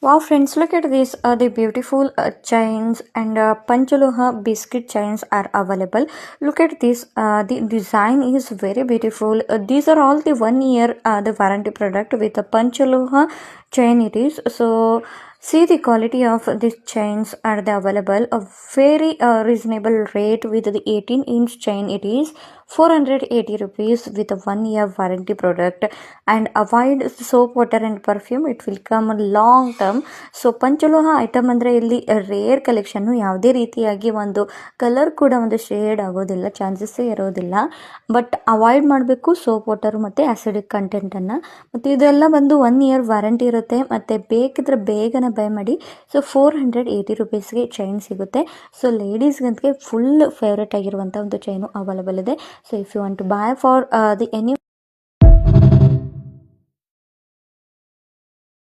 Wow, friends, look at this. The beautiful chains and Panchaloha biscuit chains are available. Look at this. The design is very beautiful. These are all the 1 year the warranty product with the Panchaloha chain it is. So see the quality of these chains are the available. A very reasonable rate with the 18-inch chain it is. 480 rupees with a 1 year warranty product, and avoid soap, water and perfume. It will come long term. So panchaloha item ಅಂದರೆ ಇಲ್ಲಿ rare collection. ಯಾವುದೇ ರೀತಿಯಾಗಿ ಒಂದು colour ಕೂಡ ಒಂದು shade ಆಗೋದಿಲ್ಲ, ಚಾನ್ಸಸ್ಸೇ ಇರೋದಿಲ್ಲ. But avoid ಮಾಡಬೇಕು ಸೋಪ್ ವಾಟರು ಮತ್ತು ಆ್ಯಸಿಡಿಕ್ ಕಂಟೆಂಟನ್ನು. ಮತ್ತು ಇದೆಲ್ಲ ಬಂದು 1 ಇಯರ್ ವಾರಂಟಿ ಇರುತ್ತೆ. ಮತ್ತು ಬೇಕಿದ್ರೆ ಬೇಗನೆ ಬೈ ಮಾಡಿ. ಸೊ 480 rupeesಗೆ ಚೈನ್ ಸಿಗುತ್ತೆ. ಸೊ ಲೇಡೀಸ್ಗಂತಕ್ಕೆ ಫುಲ್ ಫೇವ್ರೇಟ್ ಆಗಿರುವಂಥ ಒಂದು ಚೈನು ಅವೈಲೇಬಲ್ ಇದೆ. So if you want to buy for the any